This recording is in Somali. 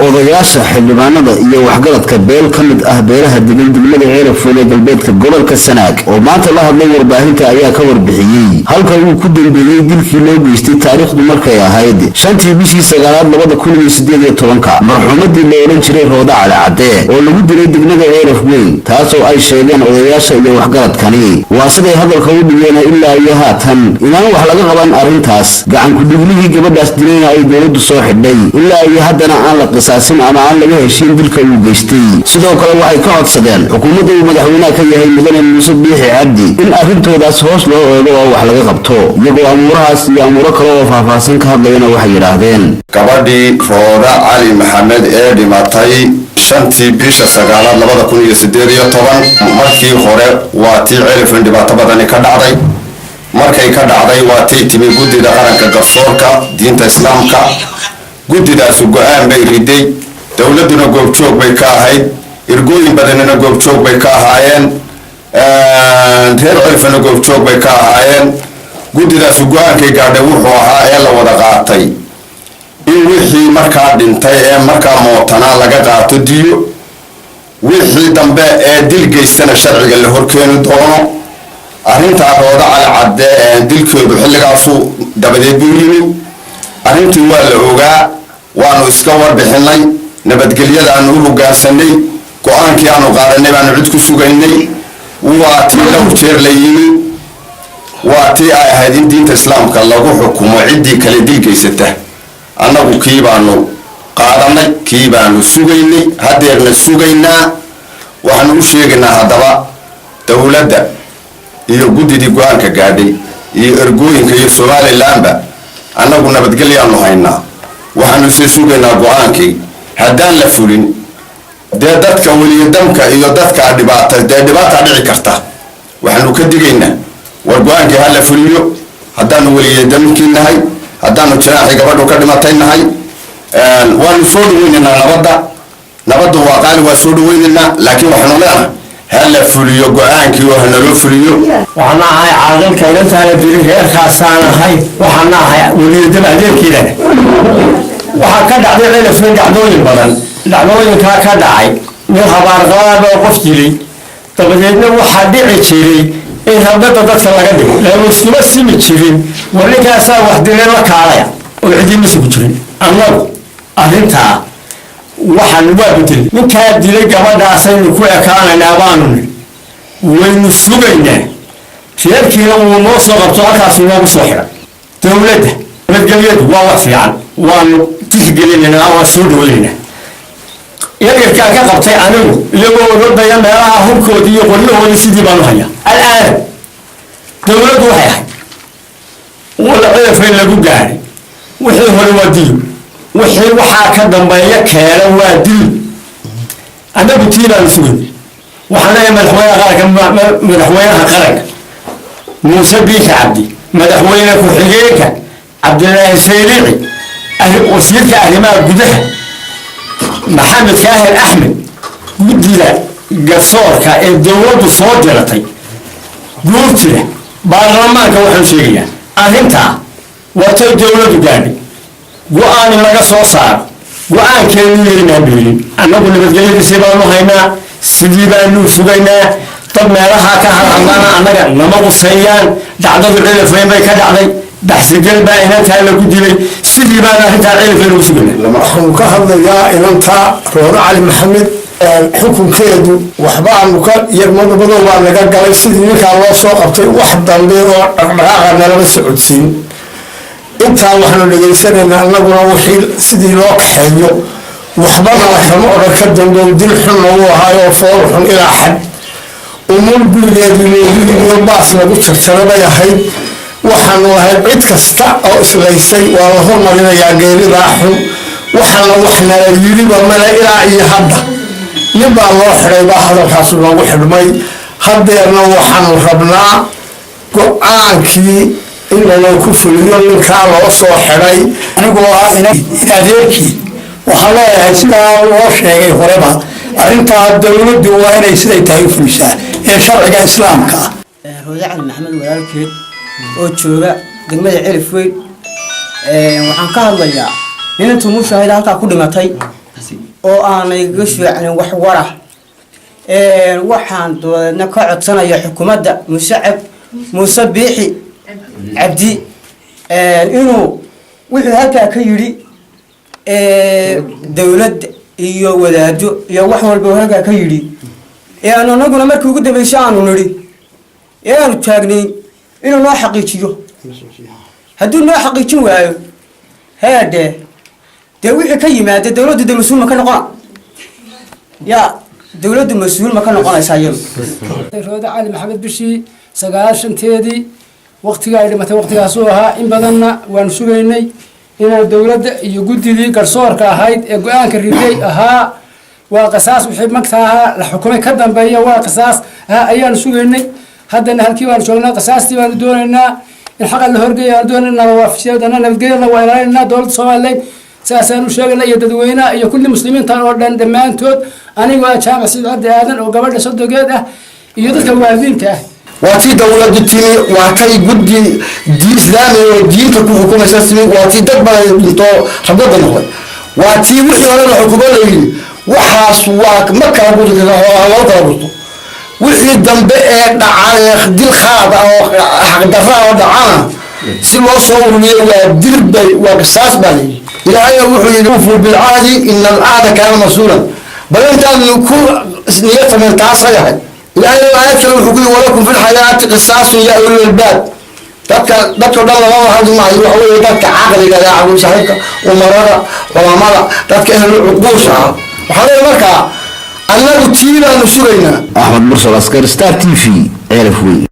odayaasha xildhibaanada iyo waxgaradka beel ka mid ah beelaha degmada Ceelafweyn ee galbeedka gobolka Sanaag oo maanta la hadlay warbaahinta ayaa ka warbixiyay halka uu ku dambeeyay dilkii loo geystay taariikhdu markay ahayd 5 bishii 9aad 2018 marxuumadii la oran jiray Rooda Cali Cadde oo lagu dilay degmada Ceelafweyn taasoo ay sheegeen odayaasha iyo waxgaradkani waa siday hadalka u dhigeen ilaa iyo haatan inaan wax laga qaban arintaas gacan ku dhiglihii gabadhaas dilayna ay dawladdu soo xidhay ilaa iyo haddana aan la qisaasin ama aan laga heshiin dilka uu geystay sidoo kale waxay ka codsadeen xukuumadda uu madaxweynaha ka yahay mudane Muuse Biixi Cabdi in arrintoodaas hoos loo eego oo wax laga qabto iyagoo amuurahaas iyo amuuro kale oo faahfaahsan ka hadlayna waxay yiraahdeen gabadhii Rooda Cali Maxamed ee dhimatay 5 bisha 9aad 2018 markii hore waa tii Ceelafweyn dhibaato badan ka dhacday markay ka dhacday waa tii timi guddida qaranka garsoorka diinta islaamka guddidaas go'aan bay riday dawladuna goobjoog bay ka ahayd irgooyin badanina goobjoog bay ka ahaayeen reer Ceelafweyn goobjoog bay ka ahaayeen guddidaas go'aankay gaadhay wuxuu ahaa ee la wada qaatay in wixii markaa dhintay ee markaa mootanaa laga qaato diyo wixii dambe ee dil geystana sharciga la horkeeni doono arrintaa Rooda Cali Cadde ee dilkeedu xilligaasu dabadeed buu yimid arrintii waa la ogaa waanu iska warbixinay nabadgelyada aanu u hoggaansanay go'aankii aanu qaadanay baanu cid ku sugaynay waa tii dhowr jeer la yimi waa tii ay ahayd in diinta islaamka lagu xukumo ciddii kale dil geysata annagu kii baanu qaadanay kii baanu sugaynay haddeerna sugaynaa waxaanu u sheegaynaa haddaba dawladda iyo guddidii go'aanka gaadhay iyo ergooyinka iyo Somalilandba annagu nabadgelyaanu haynaa waxaanu sii sugaynaa go'aankii haddaan la fulin dee dadka weliyadamka iyo dadka dhibaato dhici karta waxaanu ka digaynaa war go'aankii ha la fuliyo haddaanu weliyadamkii nahay haddaanu jiraaxi gabadhu ka dhimatay nahay waanu soo dhaweynaynaa nabaddu waa qaali waa soo dhaweynaynaa laakiin waxaanu leenahay هلا فليو قعانكي وهنلو فليو وحنا هاي عادل كيلان تانا بيري غير خاصانا هاي وحنا هاي وليد بعدين كده وحكا دعدي Ceelafweyn دعدوين بدن دعدوين كا دعي من خبر غاب وقفتلي dabadeedna waxa dhici jiray in habada dadka laga dhigo la iskuma simi jirin warikaasa wax dilay la kaalaya oo cidina isugu jirin annagu arrinta waxaan waa bedel ninka dilay gabadhaas aynu ku ekaanaynaa baanu waynu sugaynaa sheerkiina uu noo soo qabto halkaas inoogu soo xiray dawladda nabadgelyadu waa wax fiican waanu tixgelinaynaa waa soo dhaweynaynaa yarka ka qabtay anigu iyagoo wadaya meelaha hubkoodii iyo qoryahoodii sidii baanu hayaa al'aan dawladdu waxay ahayd wala Ceelafweyn lagu gaaray wixii hore waa diyo wixii waxaa ka dambeeya keena waa dil anagu tiinaan sugin waxaan leeyahay madaxweynaha qaranka Muuse Biixi Cabdi madaxweynaha ku-xigeenka Cabdilaahi Saylici wasiirka arrimaha gudaha Maxamed Kaahir Axmed guddida garsoorka ee dawladdu soo diratay guurtida baarlamaanka waxaan sheegayaa arrintaa watay dawladdu gaadhay go'aan laga soo saaro go'aankeenu yeerinaa beelin annagu nabadgelyadiisa baanu haynaa sidii baanu sugaynaa dad meelaha ka hadlana annaga nama quseeyaan dhacdadu Ceelafweyn bay ka dhacday baxsigal baa inantaa lagu dilay sidii baan arrintaa Ceelafweyn ugu sugaynaa waxaan ka hadlayaa inantaa Rooda Cali Maxamed xukunkeedu waxbaanu ka yarmadabado waa laga galay sidii ninkaa loo soo qabtay wax dambe oo dhaqdhaqaaqa nalama socodsiin intaa waxaanu dhageysanaynaa annaguna wixii sidii loo kaxeeyo waxbana waxama odhan ka dambeyn dil xunna uu ahaayo fool xun ilaa xad umul gurigeedu baas lagu jarjara bay ahayd waxaanu ahayd cid kasta oo islaysay waa la hormarinayaa geeridaa xun waxaana waxna la yiriba male ilaa iyo hadda nin baa loo xiray baa hadalkaas loogu xidhmay haddeerna waxaanu rabnaa go'aankii in loo ku fuliyo ninkaa loo soo xiray anigoo ah in adeerkii waxaa leeyahay sidaa loo sheegay horeba arrintaa dawladdu waa inay siday tahay u fulisaa ee sharciga islaamka Rooda Cali Maxamed walaalkeed oo jooga degmada Ceelafweyn waxaan ka hadlayaa inantu mushahada halka ku dhimatay oo aanay ga fiicnin wax wara waxaan doodna ka codsanaya xukuumadda muuse biixi cabdi inuu wuxuu halkaa ka yidhi dowladda iyo wadaado iyo wax walba halkaa ka yidhi aanu anaguna markii ugu dambeysay aanu nidhi aanu taagnayn inuu noo xaqiijiyo hadduu noo xaqiijin waayo heedhe dee wixii ka yimaada dowladdu de mas-uul ma ka noqona yaa dowladdu mas-uul ma ka noqonaysaa iyadu rooda cali maxamed bishii 9 waqtiga ay dhimatay waqtigaasuu ahaa in badanna waanu sugaynay inaan dowladda iyo guddidii garsoorka ahayd ee go-aanka riday ahaa waa qisaas wixii magta ahaa la xukumay ka dambeeya waa qisaas ayaanu sugaynay haddana halkii baanu joognaa qisaastii baanu doonaynaa in xaqa la horgeeya aan doonaynaa waafisiyadana nabadgelyada waa ilaalinaynaa dowladda Soomaaliyeed saasaanu sheegnay iyo dadweynaha iyo kulli muslimiinta oo dhan dhammaantood anigoo jaamac Sidi Cabdi Aadan oo gabadha sodogeed ah iyo dadka waalidiinta ah waatii dowladdu timi waa kay guddi diin islaami oo diinta ku xukumaysa timi waatii dad badan dhinto rabada noqday waatii wixii hore la xukumo leeyihiin waxaas waa ma kala guddi loo kala gudto wixii dambe ee dhacay dil khaad oo xaq darro oo dhacana si loo soo ururiyo waa dirbay waa qisaas bali ilaahay wuxuu yidhi fu bil aadi in al aada kana masuulan bal intaan ku niyada min taasayay ilaahay aayad kale wuxuu ku yiri walakum fil hayati qisaas ya ulul albab dadka dhan lama hadlo ma waxa weeye dadka caqliga ah oo saaxiibka umarada culimada dadka ehlul uquusha waxa markaa annagu tiibaanu sugaynaa Ahmad Mursal Askar Star TV Ceelaf Weyn